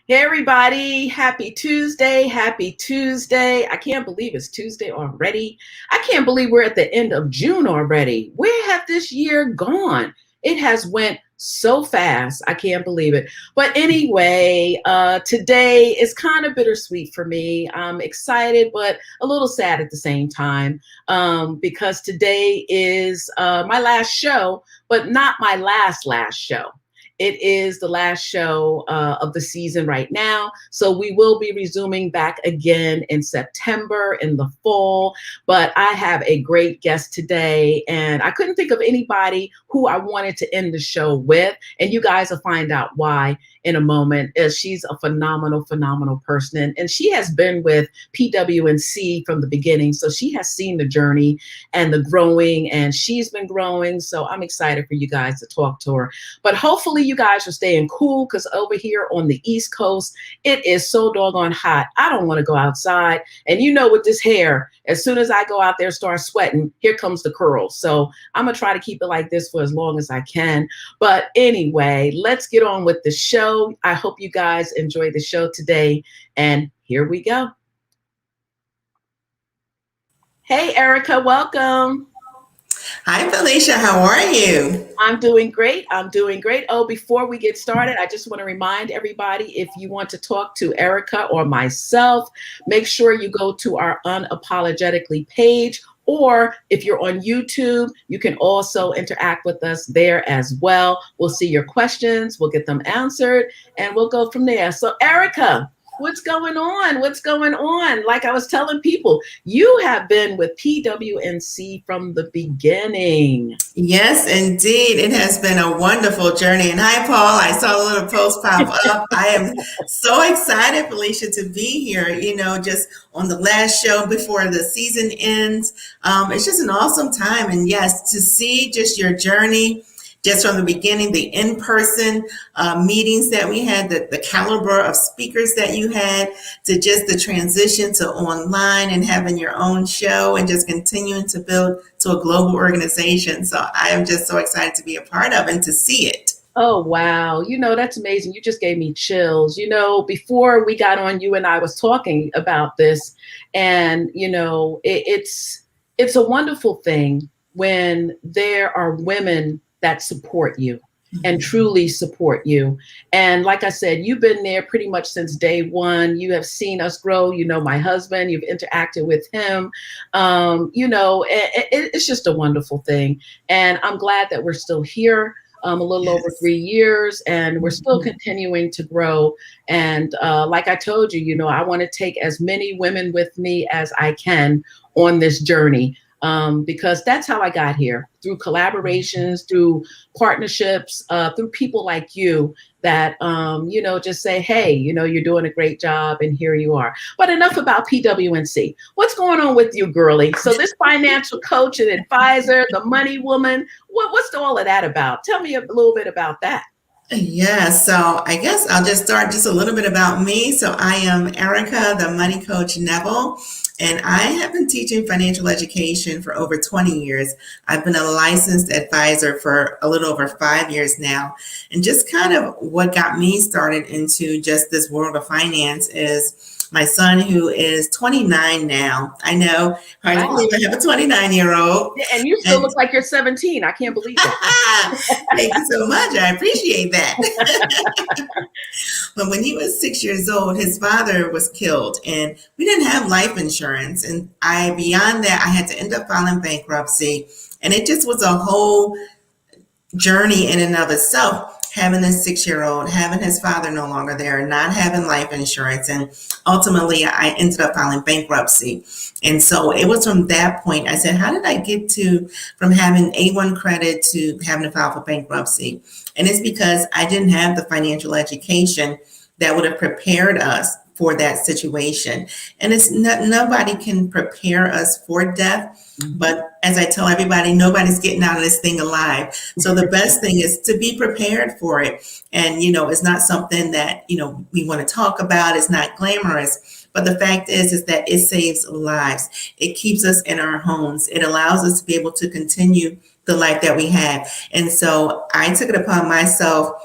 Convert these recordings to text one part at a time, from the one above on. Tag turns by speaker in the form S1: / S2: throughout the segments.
S1: Hey everybody, happy Tuesday, happy Tuesday. I can't believe it's Tuesday already. I can't believe we're at the end of June already. Where have this year gone? It has went so fast. I can't believe it. But anyway, today is kind of bittersweet for me. I'm excited, but a little sad at the same time because today is my last show, but not my last show. It is the last show of the season right now. So we will be resuming back again in September in the fall. But I have a great guest today, and I couldn't think of anybody who I wanted to end the show with. And you guys will find out why in a moment. She's a phenomenal person. And she has been with PWNC from the beginning. So she has seen the journey and the growing, and she's been growing. So I'm excited for you guys to talk to her. But hopefully you guys are staying cool because over here on the East Coast, it is so doggone hot. I don't want to go outside. And you know, with this hair, as soon as I go out there, start sweating, here comes the curls. So I'm going to try to keep it like this for as long as I can. But anyway, let's get on with the show. I hope you guys enjoy the show today. And here we go. Hey, Ericka, welcome.
S2: Hi, Felicia. How are you?
S1: I'm doing great. I'm doing great. Oh, before we get started, I just want to remind everybody, if you want to talk to Ericka or myself, make sure you go to our Unapologetically page. Or if you're on YouTube, you can also interact with us there as well. We'll see your questions, we'll get them answered, and we'll go from there. So, Ericka, what's going on? What's going on? Like I was telling people, you have been with PWNC from the beginning.
S2: Yes, indeed. It has been a wonderful journey. And hi, Paul. I saw a little post pop up. I am so excited, Felicia, to be here, just on the last show before the season ends. It's just an awesome time. And yes, to see just your journey, just from the beginning, the in-person meetings that we had, the caliber of speakers that you had, to just the transition to online and having your own show and just continuing to build to a global organization. So I am just so excited to be a part of and to see it.
S1: Oh, wow. That's amazing. You just gave me chills. Before we got on, you and I was talking about this, and, it's a wonderful thing when there are women that support you and truly support you. And like I said, you've been there pretty much since day one. You have seen us grow. My husband, you've interacted with him. It's just a wonderful thing. And I'm glad that we're still here. A little over 3 years, and we're still continuing to grow. And like I told you, I want to take as many women with me as I can on this journey. Because that's how I got here, through collaborations, through partnerships, through people like you that, just say, hey, you're doing a great job and here you are. But enough about PWNC. What's going on with you, girlie? So this financial coach and advisor, the money woman, what's all of that about? Tell me a little bit about that.
S2: Yeah, so I guess I'll just start just a little bit about me. So I am Ericka, the money coach Neville, and I have been teaching financial education for over 20 years. I've been a licensed advisor for a little over 5 years now. And just kind of what got me started into just this world of finance is my son, who is 29 now. I know, hard to believe I have a 29-year-old.
S1: And you still look like you're 17. I can't believe that.
S2: Thank you so much. I appreciate that. But when he was 6 years old, his father was killed, and we didn't have life insurance. And beyond that, I had to end up filing bankruptcy. And it just was a whole journey in and of itself, having a 6-year-old, having his father no longer there, not having life insurance. And ultimately, I ended up filing bankruptcy. And so it was from that point, I said, how did I get from having A1 credit to having to file for bankruptcy? And it's because I didn't have the financial education that would have prepared us for that situation. And it's nobody can prepare us for death. But as I tell everybody, nobody's getting out of this thing alive. So the best thing is to be prepared for it. And, it's not something that, we want to talk about. It's not glamorous. But the fact is that it saves lives. It keeps us in our homes. It allows us to be able to continue the life that we have. And so I took it upon myself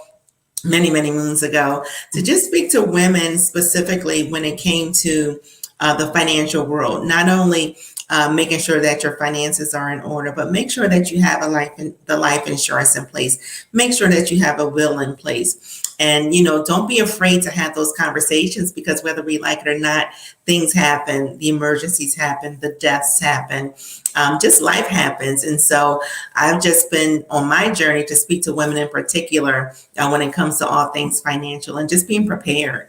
S2: many, many moons ago, to just speak to women specifically when it came to the financial world. Not only making sure that your finances are in order, but make sure that you have the life insurance in place. Make sure that you have a will in place. And, don't be afraid to have those conversations, because whether we like it or not, things happen, the emergencies happen, the deaths happen, just life happens. And so I've just been on my journey to speak to women in particular when it comes to all things financial and just being prepared.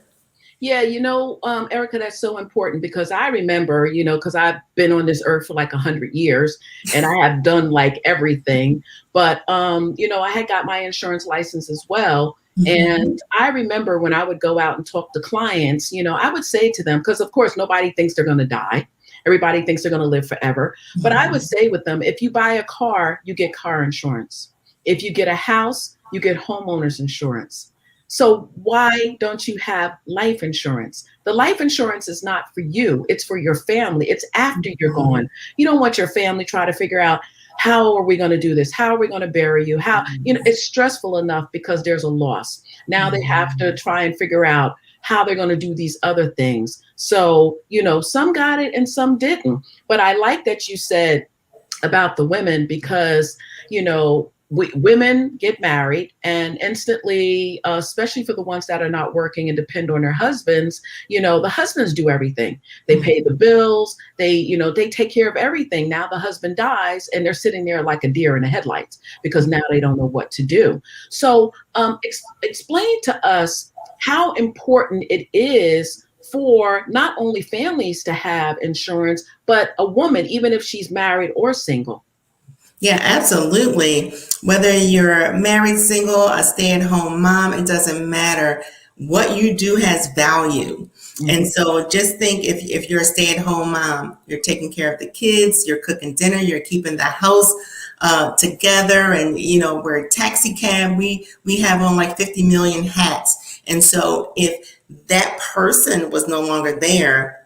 S1: Yeah, Ericka, that's so important because I remember, because I've been on this earth for like 100 years and I have done like everything. But, I had got my insurance license as well.
S2: Mhm.
S1: And I remember when I would go out and talk to clients, I would say to them, because of course, nobody thinks they're going to die. Everybody thinks they're going to live forever. But I would
S2: Mhm.
S1: say with them, if you buy a car, you get car insurance. If you get a house, you get homeowners insurance. So why don't you have life insurance? The life insurance is not for you, it's for your family. It's after you're
S2: Mhm.
S1: gone. You don't want your family try to figure out, how are we going to do this? How are we going to bury you? It's stressful enough because there's a loss. Now they have to
S2: Mhm.
S1: try and figure out how they're going to do these other things. So, some got it and some didn't. But I like that you said about the women because women get married and instantly, especially for the ones that are not working and depend on their husbands, the husbands do everything. They pay the bills, they take care of everything. Now the husband dies and they're sitting there like a deer in the headlights because now they don't know what to do. So explain to us how important it is for not only families to have insurance, but a woman, even if she's married or single.
S2: Yeah, absolutely. Whether you're married, single, a stay-at-home mom, it doesn't matter. What you do has value. And
S1: Mhm.
S2: so just think, if you're a stay-at-home mom, you're taking care of the kids, you're cooking dinner, you're keeping the house together, and we're a taxi cab. We have on like 50 million hats. And so if that person was no longer there,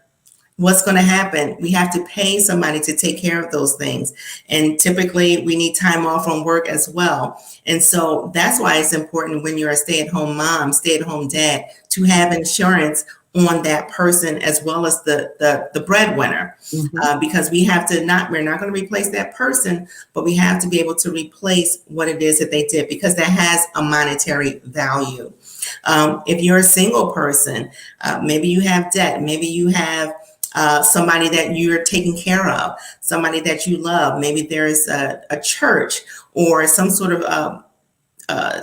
S2: what's going to happen? We have to pay somebody to take care of those things. And typically we need time off from work as well. And so that's why it's important when you're a stay-at-home mom, stay-at-home dad, to have insurance on that person as well as the breadwinner.
S1: Mhm.
S2: Because we're not going to replace that person, but we have to be able to replace what it is that they did, because that has a monetary value. If you're a single person, maybe you have debt, maybe you have somebody that you're taking care of, somebody that you love. Maybe there's a church or some sort of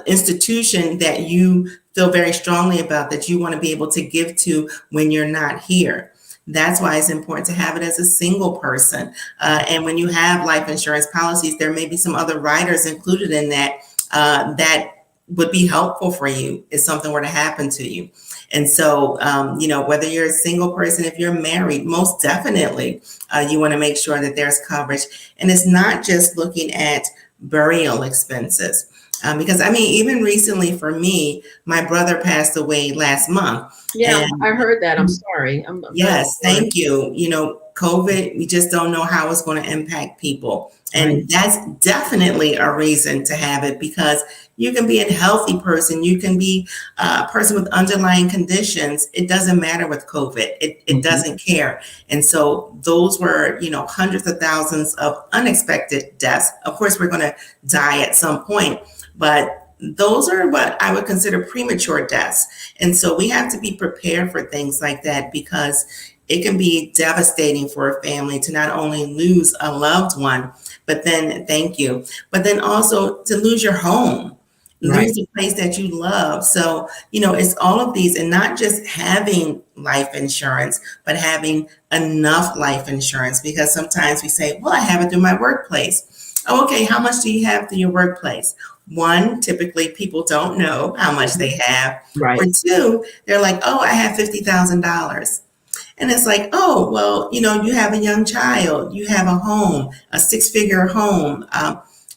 S2: institution that you feel very strongly about, that you want to be able to give to when you're not here. That's why it's important to have it as a single person. And when you have life insurance policies, there may be some other riders included in that that would be helpful for you if something were to happen to you. And so, whether you're a single person, if you're married, most definitely you want to make sure that there's coverage. And it's not just looking at burial expenses. Because I mean, even recently for me, my brother passed away last month.
S1: Yeah,
S2: And
S1: I heard that. I'm sorry. I'm very
S2: yes,
S1: sorry.
S2: thank you. COVID, we just don't know how it's going to impact people.
S1: Right.
S2: And that's definitely a reason to have it, because you can be a healthy person, you can be a person with underlying conditions. It doesn't matter with COVID, it
S1: Mhm.
S2: doesn't care. And so those were, hundreds of thousands of unexpected deaths. Of course, we're going to die at some point, but those are what I would consider premature deaths. And so we have to be prepared for things like that, because it can be devastating for a family to not only lose a loved one, but then, thank you, but then also to lose your home,
S1: Right.
S2: lose the place that you love. So, it's all of these, and not just having life insurance, but having enough life insurance, because sometimes we say, well, I have it through my workplace. Oh, okay, how much do you have through your workplace? One, typically people don't know how much
S1: Mhm.
S2: they have. Or
S1: Right.
S2: two, they're like, oh, I have $50,000. And it's like, oh, well, you have a young child, you have a home, a six-figure home.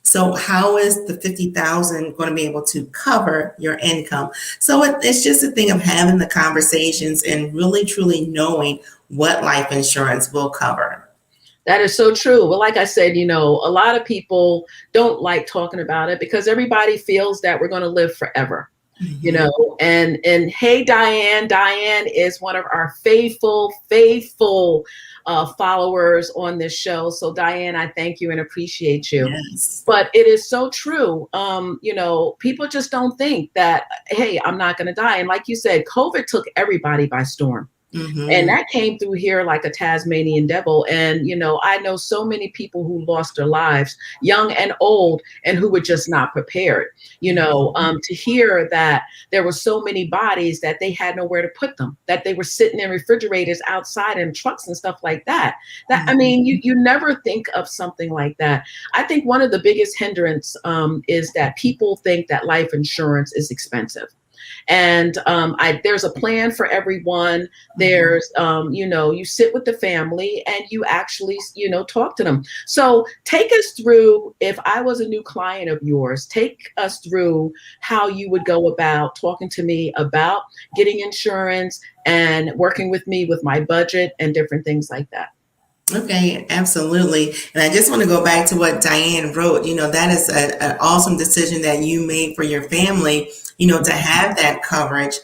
S2: So how is the 50,000 going to be able to cover your income? So it's just a thing of having the conversations and really truly knowing what life insurance will cover.
S1: That is so true. Well, like I said, a lot of people don't like talking about it because everybody feels that we're going to live forever. And hey, Diane is one of our faithful followers on this show. So Diane, I thank you and appreciate you.
S2: Yes.
S1: But it is so true. People just don't think that, hey, I'm not going to die. And like you said, COVID took everybody by storm. And
S2: Mm-hmm.
S1: that came through here like a Tasmanian devil. And, I know so many people who lost their lives, young and old, and who were just not prepared, to hear that there were so many bodies that they had nowhere to put them, that they were sitting in refrigerators outside in trucks and stuff like that. I mean, you never think of something like that. I think one of the biggest hindrance is that people think that life insurance is expensive. And there's a plan for everyone. There's, you sit with the family and you actually, talk to them. So take us through, if I was a new client of yours, take us through how you would go about talking to me about getting insurance and working with me with my budget and different things like that.
S2: Okay, absolutely. And I just want to go back to what Diane wrote. That is an awesome decision that you made for your family, to have that coverage.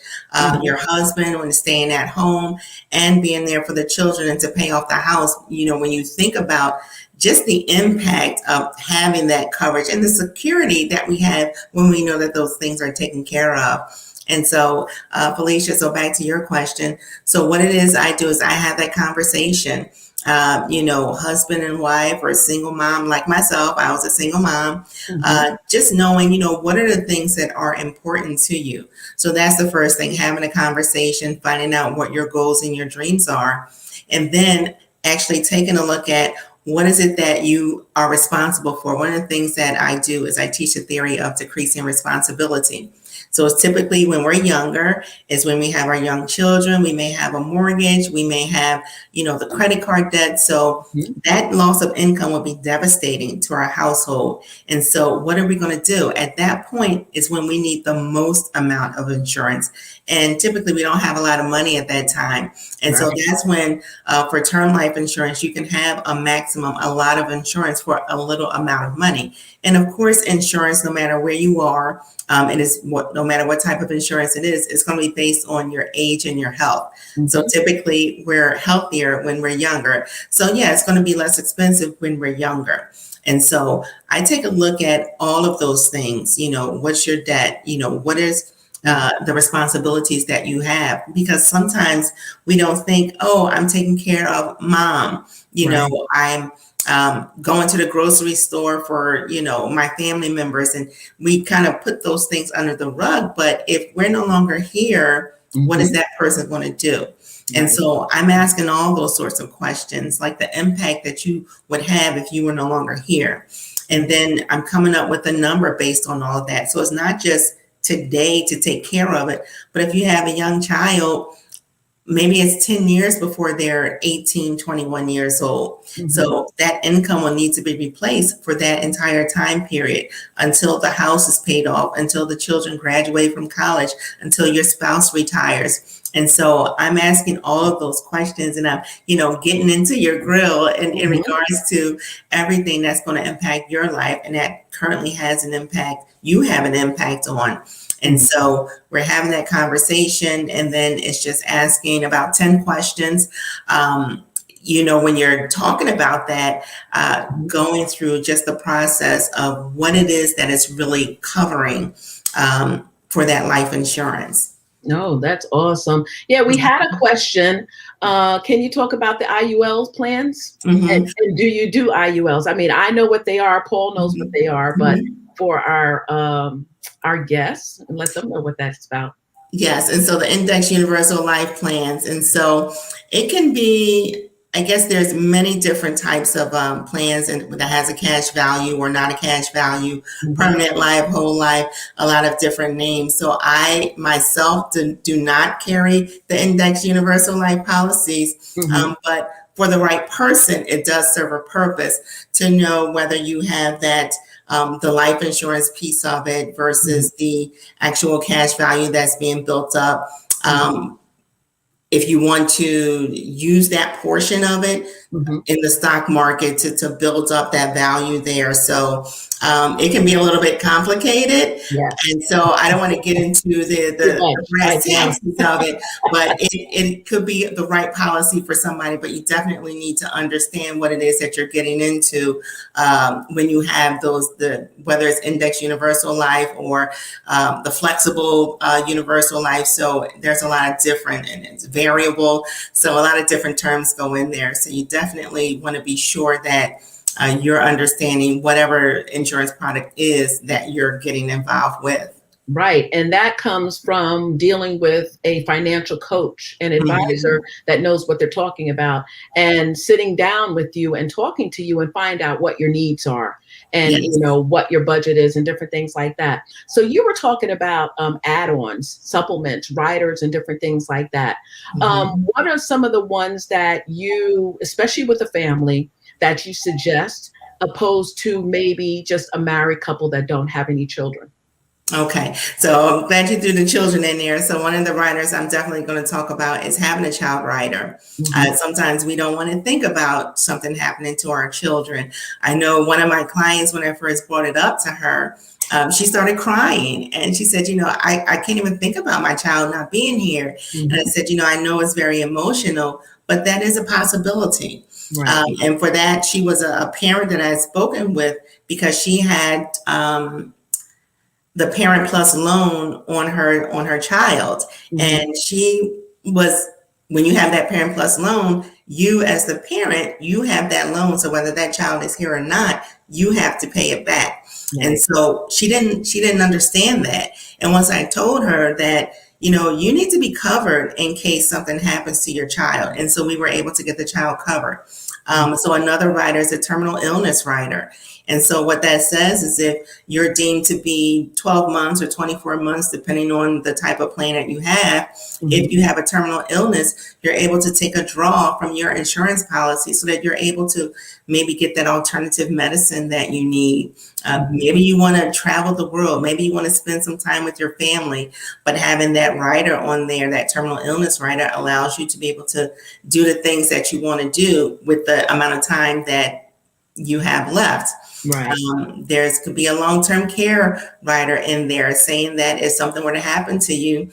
S2: Your husband when staying at home and being there for the children and to pay off the house. When you think about just the impact of having that coverage and the security that we have when we know that those things are taken care of. And so, Felicia, so back to your question. So what it is I do is I have that conversation. Husband and wife or a single mom like myself, I was a single mom, just knowing, what are the things that are important to you. So that's the first thing, having a conversation, finding out what your goals and your dreams are, and then actually taking a look at what is it that you are responsible for. One of the things that I do is I teach the theory of decreasing responsibility. So it's typically when we're younger is when we have our young children, we may have a mortgage, we may have, the credit card debt. So that loss of income will be devastating to our household. And so what are we going to do? At that point is when we need the most amount of insurance. And typically we don't have a lot of money at that time. And so that's when for term life insurance, you can have a maximum, a lot of insurance for a little amount of money. And of course, insurance, no matter where you are, no matter what type of insurance it is, it's going to be based on your age and your health. So typically we're healthier when we're younger. So yeah, it's going to be less expensive when we're younger. And so I take a look at all of those things. What's your debt? What is the responsibilities that you have? Because sometimes we don't think, oh, I'm taking care of mom. I'm going to the grocery store for, my family members. And we kind of put those things under the rug. But if we're no longer here, what is that person going to do? And so I'm asking all those sorts of questions, like the impact that you would have if you were no longer here. And then I'm coming up with a number based on all of that. So it's not just today to take care of it, but if you have a young child, maybe it's 10 years before they're 18, 21 years old. So that income will need to be replaced for that entire time period until the house is paid off, until the children graduate from college, until your spouse retires. And so I'm asking all of those questions and I'm, getting into your grill in regards to everything that's going to impact your life and that currently has an impact, you have an impact on. And so we're having that conversation and then it's just asking about 10 questions. When you're talking about that, going through just the process of what it is that it's really covering for that life insurance.
S1: No, that's awesome. Yeah, we had a question. Can you talk about the IUL plans? And do you do IULs? I mean, I know what they are. Paul knows what they are, but for our guests, and let them know what that's about.
S2: Yes, and so the index universal life plans, and so it can be. I guess there's many different types of plans, and that has a cash value or not a cash value, permanent life, whole life, a lot of different names. So I myself do not carry the index universal life policies, but for the right person, it does serve a purpose to know whether you have that. The life insurance piece of it versus the actual cash value that's being built up. If you want to use that portion of it in the stock market to build up that value there. So It can be a little bit complicated.
S1: Yes.
S2: And so I don't want to get into
S1: Too
S2: the
S1: much. I
S2: brass
S1: know.
S2: tacks of it, but it could be the right policy for somebody, but you definitely need to understand what it is that you're getting into when you have whether it's index universal life or the flexible universal life. So there's a lot of different, and it's variable. So a lot of different terms go in there. So you definitely want to be sure that you're understanding whatever insurance product is that you're getting involved with.
S1: Right. And that comes from dealing with a financial coach, an
S2: Mhm.
S1: advisor that knows what they're talking about, and sitting down with you and talking to you and find out what your needs are and
S2: Yes.
S1: what your budget is and different things like that. So you were talking about add-ons, supplements, riders, and different things like that.
S2: Mhm.
S1: What are some of the ones that you, especially with a family, that you suggest opposed to maybe just a married couple that don't have any children?
S2: Okay, so I'm glad you threw the children in there. So one of the writers I'm definitely going to talk about is having a child rider.
S1: Mhm.
S2: Sometimes we don't want to think about something happening to our children. I know one of my clients, when I first brought it up to her, she started crying and she said, I can't even think about my child not being here. And I
S1: Mhm.
S2: said, I know it's very emotional, but that is a possibility.
S1: Right.
S2: And for that, she was a parent that I had spoken with because she had the Parent Plus loan on her child,
S1: Mhm.
S2: and she was when you have that Parent Plus loan, you as the parent, you have that loan. So whether that child is here or not, you have to pay it back. And
S1: Right.
S2: so she didn't understand that. And once I told her that, you need to be covered in case something happens to your child. And so we were able to get the child covered. So another rider is a terminal illness rider. And so what that says is if you're deemed to be 12 months or 24 months, depending on the type of plan that you have,
S1: Mhm.
S2: if you have a terminal illness, you're able to take a draw from your insurance policy so that you're able to maybe get that alternative medicine that you need.
S1: Mhm.
S2: Maybe you want to travel the world. Maybe you want to spend some time with your family, but having that rider on there, that terminal illness rider, allows you to be able to do the things that you want to do with the amount of time that you have left.
S1: Right.
S2: There's could be a long-term care rider in there saying that if something were to happen to you,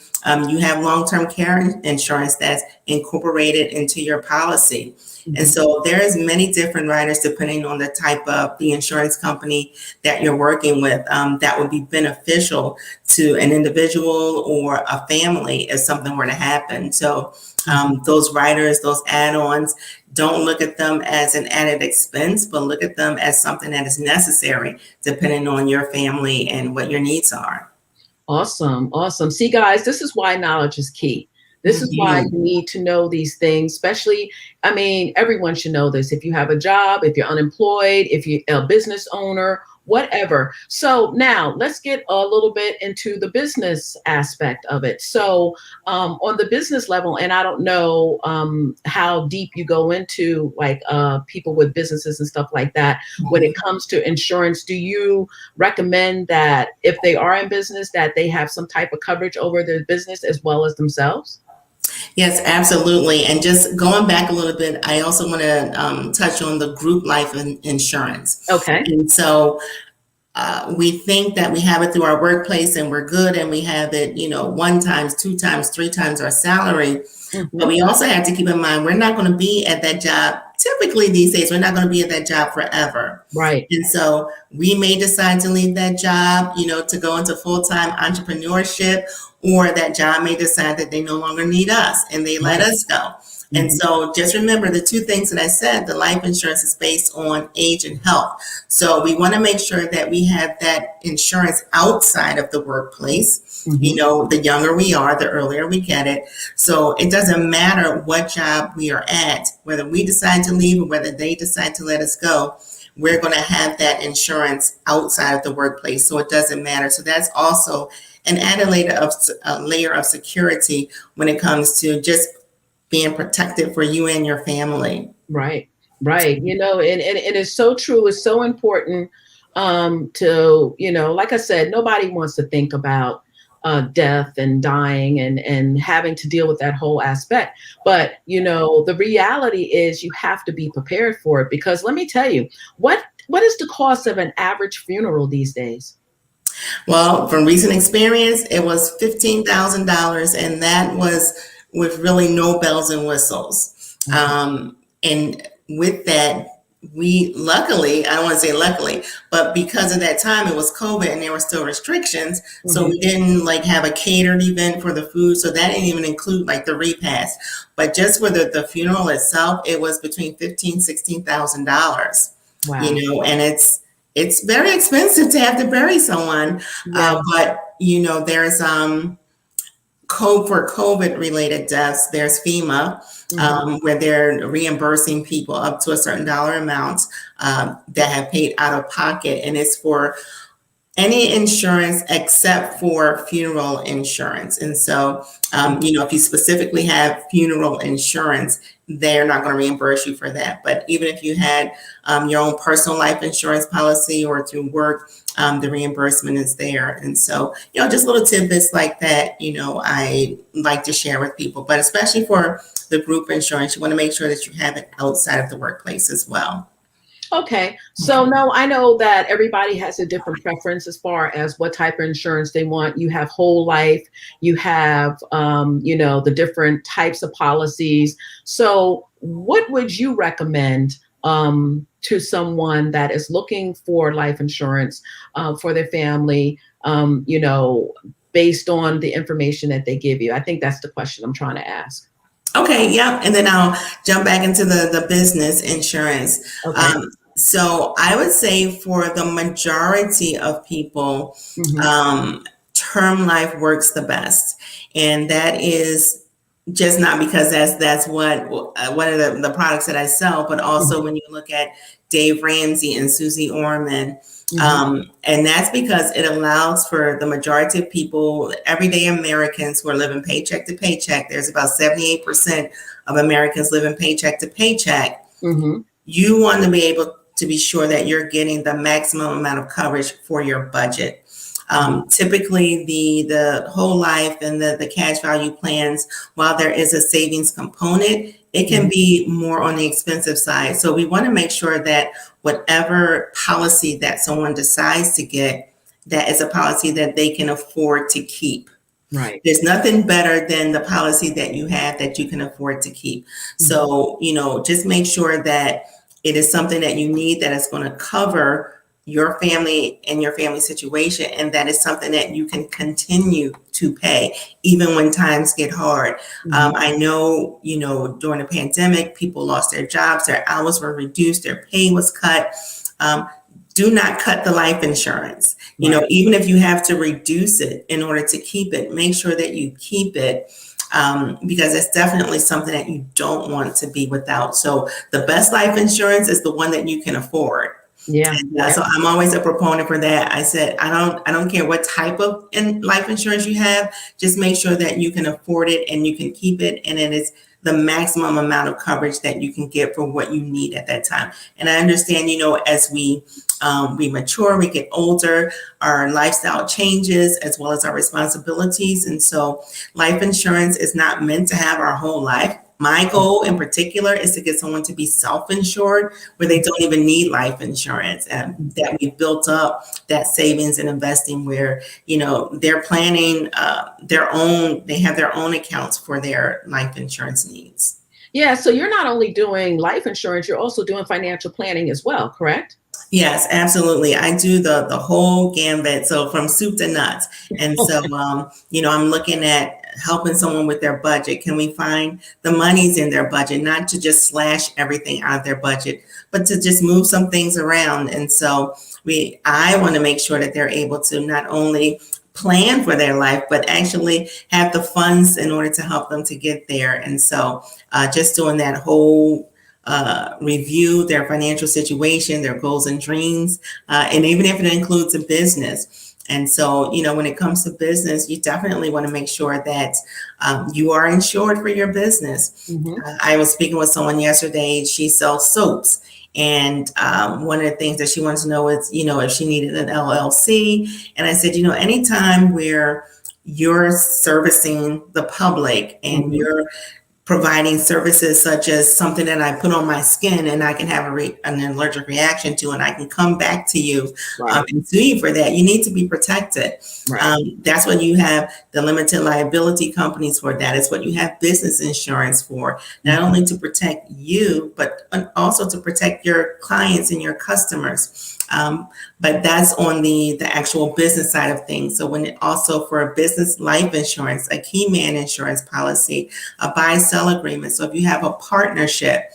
S2: you have long-term care insurance that's incorporated into your policy. And
S1: Mhm.
S2: so there's many different riders depending on the type of the insurance company that you're working with, that would be beneficial to an individual or a family if something were to happen. So
S1: Mhm.
S2: those riders, those add-ons, don't look at them as an added expense, but look at them as something that is necessary depending on your family and what your needs are.
S1: Awesome. Awesome. See, guys, this is why knowledge is key. This is why
S2: Mhm.
S1: you need to know these things, especially, I mean, everyone should know this. If you have a job, if you're unemployed, if you're a business owner, whatever. So now let's get a little bit into the business aspect of it. So, on the business level, and I don't know how deep you go into like people with businesses and stuff like that. When it
S2: Mhm.
S1: comes to insurance, do you recommend that if they are in business that they have some type of coverage over their business as well as themselves?
S2: Yes, absolutely. And just going back a little bit, I also want to touch on the group life insurance.
S1: Okay.
S2: And so we think that we have it through our workplace and we're good and we have it, one times, two times, three times our salary. But
S1: Mhm.
S2: we also have to keep in mind we're not going to be at that job. Typically these days, we're not going to be at that job forever.
S1: Right.
S2: And so we may decide to leave that job, to go into full-time entrepreneurship, or that job may decide that they no longer need us and they let
S1: Right.
S2: us go. And
S1: Mhm.
S2: so just remember the two things that I said, the life insurance is based on age and health. So we want to make sure that we have that insurance outside of the workplace.
S1: Mhm.
S2: The younger we are, the earlier we get it. So it doesn't matter what job we are at, whether we decide to leave or whether they decide to let us go, we're going to have that insurance outside of the workplace. So it doesn't matter. So that's also an added layer of security when it comes to just being protected for you and your family.
S1: Right. Right. And it is so true. It's so important to, like I said, nobody wants to think about death and dying and having to deal with that whole aspect. But, the reality is you have to be prepared for it because let me tell you, what What is the cost of an average funeral these days?
S2: Well, from recent experience, it was $15,000, and that was with really no bells and whistles. And with that, we luckily, I don't want to say luckily, but because of that time, it was COVID and there were still restrictions. So we didn't like have a catered event for the food. So that didn't even include like the repast. But just for the funeral itself, it was between $16,000,
S1: Wow.
S2: and it's very expensive to have to bury someone.
S1: Yeah.
S2: But there's code for COVID related deaths. There's FEMA, where they're reimbursing people up to a certain dollar amount that have paid out of pocket, and it's for any insurance except for funeral insurance. And so, if you specifically have funeral insurance, they're not going to reimburse you for that. But even if you had your own personal life insurance policy or through work, the reimbursement is there. And so, just little tidbits like that, I like to share with people, but especially for the group insurance, you want to make sure that you have it outside of the workplace as well.
S1: Okay. So no, I know that everybody has a different preference as far as what type of insurance they want. You have whole life, you have, the different types of policies. So what would you recommend to someone that is looking for life insurance for their family, based on the information that they give you? I think that's the question I'm trying to ask.
S2: Okay, yep. And then I'll jump back into the business insurance.
S1: Okay.
S2: So I would say for the majority of people, term life works the best. And that is just not because that's what one of the products that I sell, but also when you look at Dave Ramsey and Susie Orman. And that's because it allows for the majority of people, everyday Americans who are living paycheck to paycheck. There's about 78% of Americans living paycheck to paycheck. You want to be able to be sure that you're getting the maximum amount of coverage for your budget. Typically, the whole life and the cash value plans, while there is a savings component, it can be more on the expensive side. So we want to make sure that whatever policy that someone decides to get, that is a policy that they can afford to keep.
S1: Right.
S2: There's nothing better than the policy that you have that you can afford to keep. So, just make sure that it is something that you need that is going to cover your family and your family situation, and that is something that you can continue to pay even when times get hard. I know, during the pandemic, people lost their jobs, their hours were reduced, their pay was cut. Do not cut the life insurance. Even if you have to reduce it in order to keep it, make sure that you keep it. Because it's definitely something that you don't want to be without. So the best life insurance is the one that you can afford.
S1: Yeah.
S2: So I'm always a proponent for that. I said, I don't care what type of life insurance you have, just make sure that you can afford it and you can keep it. And it is the maximum amount of coverage that you can get for what you need at that time. And I understand, as we mature, we get older, our lifestyle changes as well as our responsibilities. And so life insurance is not meant to have our whole life. My goal in particular is to get someone to be self-insured where they don't even need life insurance, and that we've built up that savings and investing where, they're planning they have their own accounts for their life insurance needs.
S1: Yeah. So you're not only doing life insurance, you're also doing financial planning as well, correct?
S2: Yes, absolutely. I do the whole gambit, so from soup to nuts. And so, I'm looking at helping someone with their budget. Can we find the monies in their budget, not to just slash everything out of their budget, but to just move some things around. And so I want to make sure that they're able to not only plan for their life, but actually have the funds in order to help them to get there. And so just doing that whole review their financial situation, their goals and dreams, and even if it includes a business. And so, when it comes to business, you definitely want to make sure that you are insured for your business. I was speaking with someone yesterday. She sells soaps. And one of the things that she wants to know is, if she needed an LLC. And I said, anytime where you're servicing the public and you're providing services such as something that I put on my skin and I can have an allergic reaction to, and I can come back to you
S1: Right.
S2: and sue you for that. You need to be protected.
S1: Right.
S2: That's what you have the limited liability companies for. That is what you have business insurance for, not only to protect you, but also to protect your clients and your customers. But that's on the actual business side of things. So when it also for a business life insurance, a key man insurance policy, a buy-sell agreement. So if you have a partnership,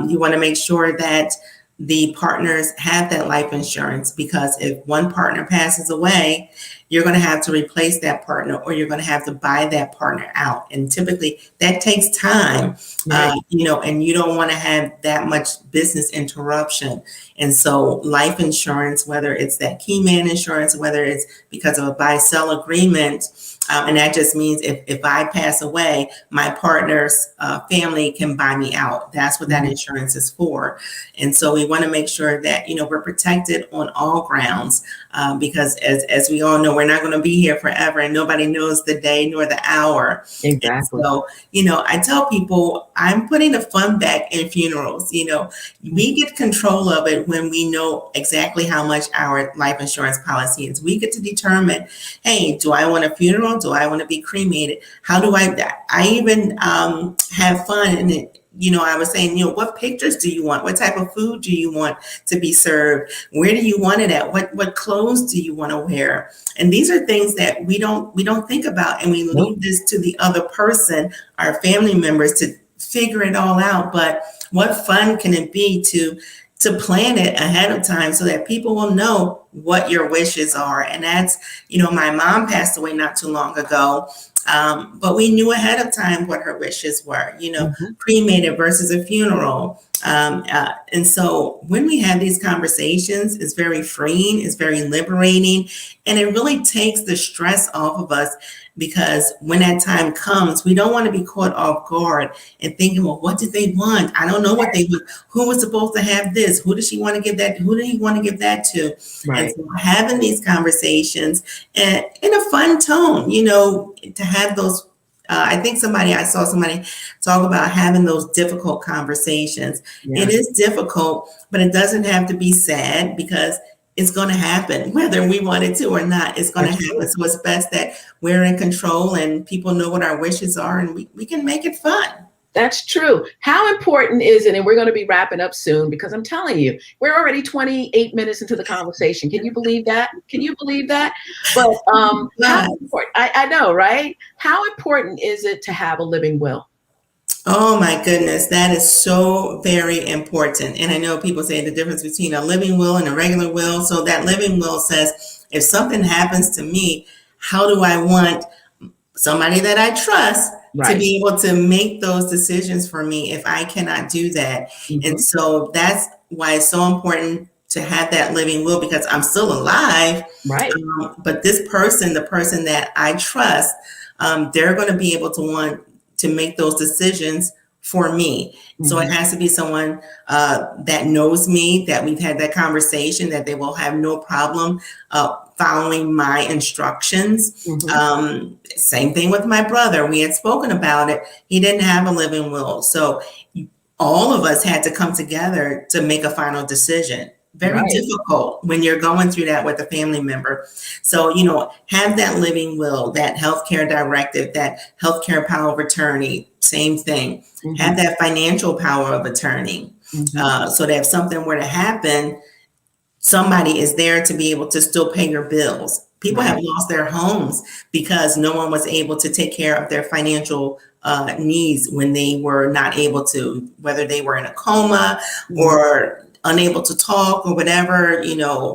S2: you want to make sure that the partners have that life insurance, because if one partner passes away, you're going to have to replace that partner, or you're going to have to buy that partner out. And typically that takes time,
S1: Right.
S2: and you don't want to have that much business interruption. And so life insurance, whether it's that key man insurance, whether it's because of a buy-sell agreement, and that just means if I pass away, my partner's family can buy me out. That's what that insurance is for. And so we want to make sure that, we're protected on all grounds, because as we all know, we're not going to be here forever, and nobody knows the day nor the hour.
S1: Exactly.
S2: And so, I tell people I'm putting the fun back in funerals. We get control of it when we know exactly how much our life insurance policy is. We get to determine, hey, do I want a funeral? Do I want to be cremated? How do I even have fun in it? I was saying, what pictures do you want? What type of food do you want to be served? Where do you want it at? What clothes do you want to wear? And these are things that we don't think about, and we leave this to the other person, our family members, to figure it all out. But what fun can it be to plan it ahead of time so that people will know what your wishes are? And that's, my mom passed away not too long ago. But we knew ahead of time what her wishes were, cremated versus a funeral. And so when we have these conversations, it's very freeing, it's very liberating, and it really takes the stress off of us, because when that time comes, we don't want to be caught off guard and thinking, well, what did they want? I don't know what they want. Who was supposed to have this? Who did she want to give that? Who did he want to give that to?
S1: Right.
S2: And so having these conversations and in a fun tone, to have those. I saw somebody talk about having those difficult conversations.
S1: Yeah.
S2: It is difficult, but it doesn't have to be sad, because it's going to happen whether we want it to or not. It's going to happen. So it's best that we're in control and people know what our wishes are, and we can make it fun.
S1: That's true. How important is it? And we're going to be wrapping up soon, because I'm telling you, we're already 28 minutes into the conversation. Can you believe that? Can you believe that? But how important, I know, right? How important is it to have a living will?
S2: Oh my goodness, that is so very important. And I know people say the difference between a living will and a regular will. So that living will says, if something happens to me, how do I want somebody that I trust to be able to make those decisions for me if I cannot do that? And so that's why it's so important to have that living will, because I'm still alive.
S1: Right.
S2: But this person, the person that I trust, they're going to be able to want to make those decisions for me. So it has to be someone that knows me, that we've had that conversation, that they will have no problem following my instructions. Same thing with my brother. We had spoken about it. He didn't have a living will. So all of us had to come together to make a final decision. Very difficult when you're going through that with a family member. So, have that living will, that healthcare directive, that healthcare power of attorney, same thing. Have that financial power of attorney, so that if something were to happen, somebody is there to be able to still pay your bills. People have lost their homes because no one was able to take care of their financial needs when they were not able to, whether they were in a coma or unable to talk or whatever,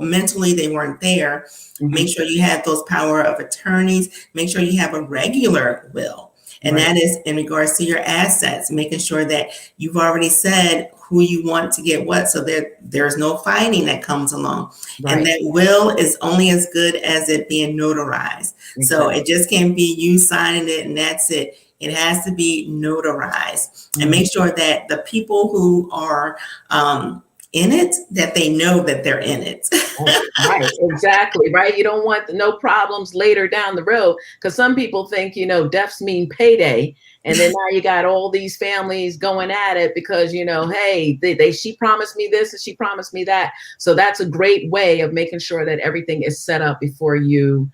S2: mentally they weren't there. Make sure you have those power of attorneys. Make sure you have a regular will. And that is in regards to your assets, making sure that you've already said who you want to get what, so that there's no fighting that comes along. And that will is only as good as it being notarized. So it just can't be you signing it and that's it. It has to be notarized. And make sure that the people who are in it that they know that they're in it.
S1: Right, exactly, right. You don't want no problems later down the road, because some people think, deaths mean payday, and then now you got all these families going at it because, hey, she promised me this and she promised me that. So that's a great way of making sure that everything is set up before you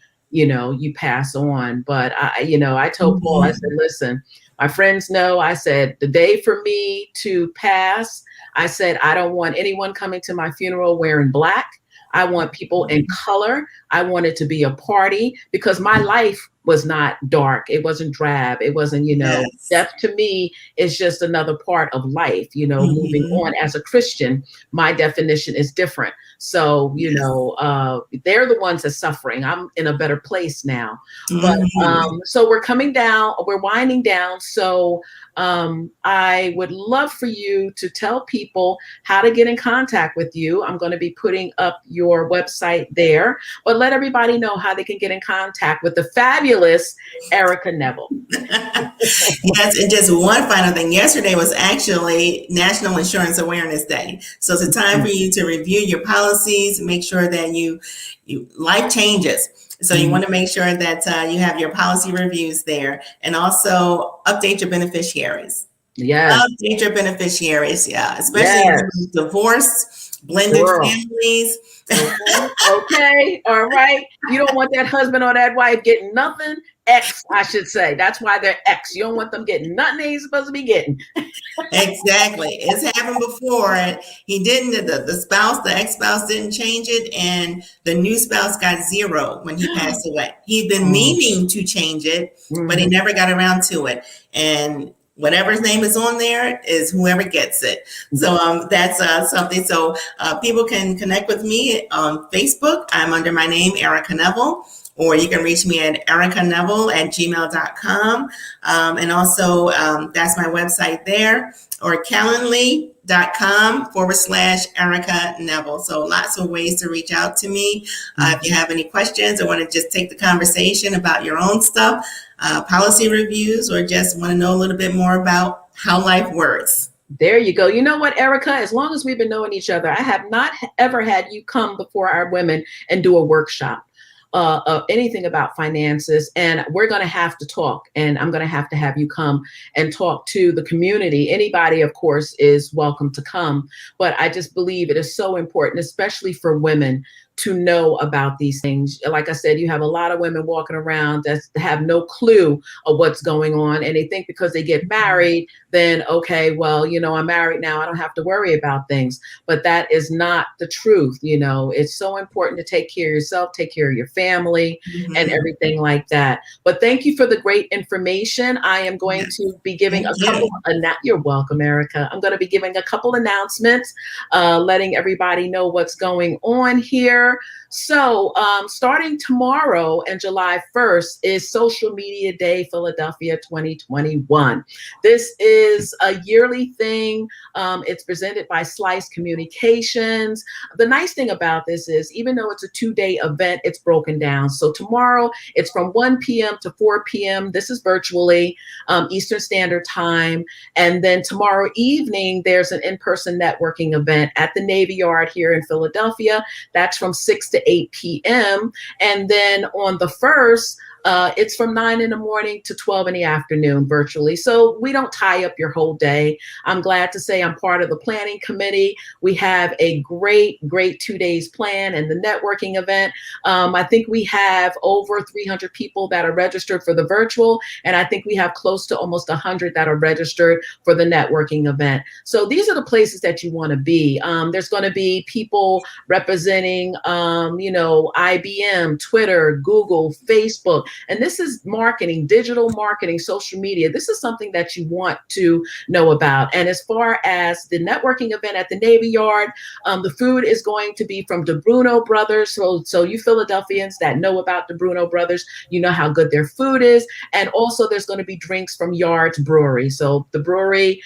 S1: pass on. But I told Paul, I said, listen, my friends know, I said, the day for me to pass, I said, I don't want anyone coming to my funeral wearing black. I want people in color. I want it to be a party, because my life was not dark. It wasn't drab. It wasn't,
S2: Yes.
S1: death to me is just another part of life, moving on. As a Christian, my definition is different. So, they're the ones that's suffering. I'm in a better place now. But so we're coming down, we're winding down. So I would love for you to tell people how to get in contact with you. I'm going to be putting up your website there, but let everybody know how they can get in contact with the fabulous Ericka Neville.
S2: Yes, and just one final thing. Yesterday was actually National Insurance Awareness Day. So it's a time for you to review your policies, make sure that you life changes. So you want to make sure that you have your policy reviews there, and also update your beneficiaries.
S1: Yes.
S2: Update your beneficiaries, yeah, especially divorced, blended families.
S1: Okay. All right. You don't want that husband or that wife getting nothing. X, I should say. That's why they're X. You don't want them getting nothing they ain't supposed to be getting.
S2: Exactly. It's happened before. He didn't, the ex-spouse didn't change it, and the new spouse got 0 when he passed away. He'd been meaning to change it, but he never got around to it. And whatever his name is on there is whoever gets it. So that's something. So people can connect with me on Facebook. I'm under my name, Ericka Neville. Or you can reach me at erickaneville@gmail.com. And also, that's my website there, or calendly.com/Ericka Neville. So lots of ways to reach out to me. If you have any questions or want to just take the conversation about your own stuff, policy reviews, or just want to know a little bit more about how life works.
S1: There you go. You know what, Ericka? As long as we've been knowing each other, I have not ever had you come before our women and do a workshop. Anything about finances, and we're going to have to talk, and I'm going to have you come and talk to the community. Anybody, of course, is welcome to come, but I just believe it is so important, especially for women, to know about these things. Like I said, you have a lot of women walking around that have no clue of what's going on, and they think because they get married, then okay, well, I'm married now, I don't have to worry about things. But that is not the truth. It's so important to take care of yourself, take care of your family, and everything like that. But thank you for the great information. I am going to be giving you're welcome, Ericka. I'm going to be giving a couple announcements, letting everybody know what's going on here. So starting tomorrow and July 1st is Social Media Day Philadelphia 2021. This is a yearly thing. It's presented by Slice Communications. The nice thing about this is, even though it's a 2-day event, it's broken down. So tomorrow it's from 1 p.m. to 4 p.m. This is virtually Eastern Standard Time. And then tomorrow evening, there's an in-person networking event at the Navy Yard here in Philadelphia. That's from 6 to 8 p.m. And then on the 1st, it's from 9 in the morning to 12 in the afternoon virtually. So we don't tie up your whole day. I'm glad to say I'm part of the planning committee. We have a great 2 days plan, and the networking event. I think we have over 300 people that are registered for the virtual, and I think we have close to almost 100 that are registered for the networking event. So these are the places that you want to be. There's going to be people representing, IBM, Twitter, Google, Facebook. And this is marketing, digital marketing, social media. This is something that you want to know about. And as far as the networking event at the Navy Yard, the food is going to be from the Bruno Brothers. So you Philadelphians that know about the Bruno Brothers, you know how good their food is. And also there's going to be drinks from Yard's Brewery. So the brewery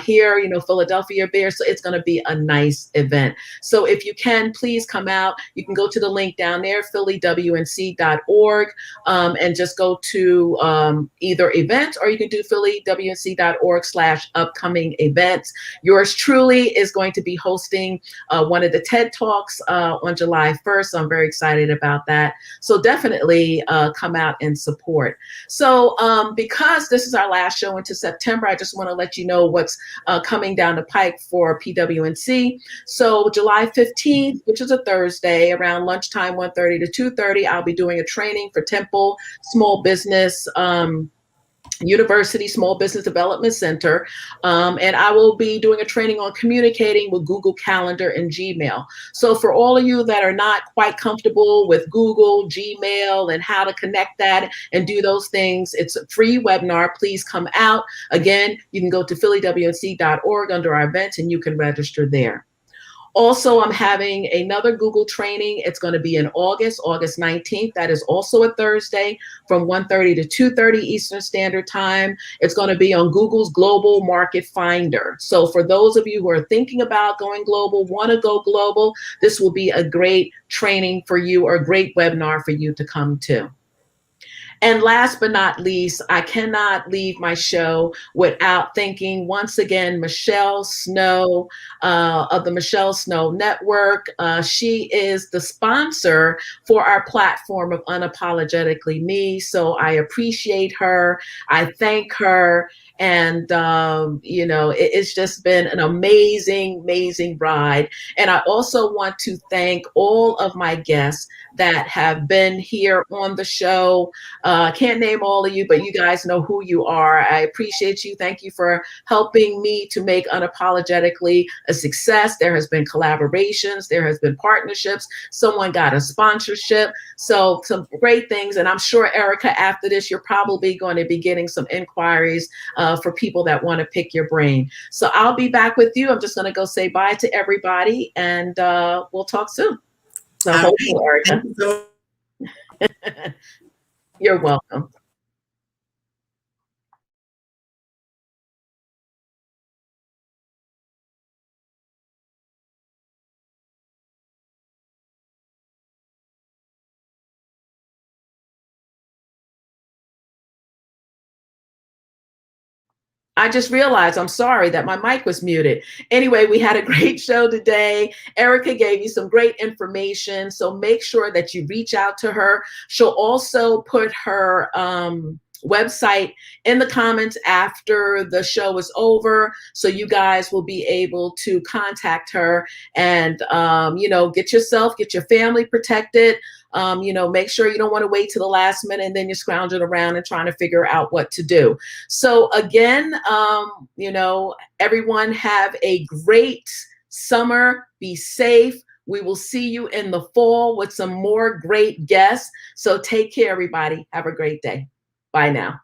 S1: here, Philadelphia beer. So it's going to be a nice event. So if you can, please come out. You can go go to the link down there, phillywnc.org, and just go to either events, or you can do phillywnc.org/upcoming events. Yours truly is going to be hosting one of the TED Talks on July 1st. So I'm very excited about that. So definitely come out and support. So because this is our last show into September, I just want to let you know what's coming down the pike for PWNC. So July 15th, which is a Thursday, around lunchtime, 1:30 to 2:30, I'll be doing a training for Temple Small Business University Small Business Development Center. And I will be doing a training on communicating with Google Calendar and Gmail. So for all of you that are not quite comfortable with Google, Gmail, and how to connect that and do those things, it's a free webinar. Please come out. Again, you can go to phillywnc.org under our events and you can register there. Also, I'm having another Google training. It's going to be in August 19th. That is also a Thursday from 1:30 to 2:30 Eastern Standard Time. It's going to be on Google's Global Market Finder. So for those of you who are thinking about going global, want to go global, this will be a great training for you, or a great webinar for you to come to. And last but not least, I cannot leave my show without thanking once again Michelle Snow of the Michelle Snow Network. She is the sponsor for our platform of Unapologetically Me. So I appreciate her. I thank her. And, it's just been an amazing, amazing ride. And I also want to thank all of my guests that have been here on the show. I can't name all of you, but you guys know who you are. I appreciate you. Thank you for helping me to make Unapologetically a success. There has been collaborations. There has been partnerships. Someone got a sponsorship. So some great things. And I'm sure, Ericka, after this, you're probably going to be getting some inquiries for people that want to pick your brain. So I'll be back with you. I'm just going to go say bye to everybody, and we'll talk soon. So hopefully, Ericka. You're welcome. I just realized, I'm sorry, that my mic was muted. Anyway, we had a great show today. Ericka gave you some great information. So make sure that you reach out to her. She'll also put her website in the comments after the show is over. So you guys will be able to contact her and, get your family protected. Make sure you don't want to wait to the last minute and then you're scrounging around and trying to figure out what to do. So again, everyone have a great summer. Be safe. We will see you in the fall with some more great guests. So take care, everybody. Have a great day. Bye now.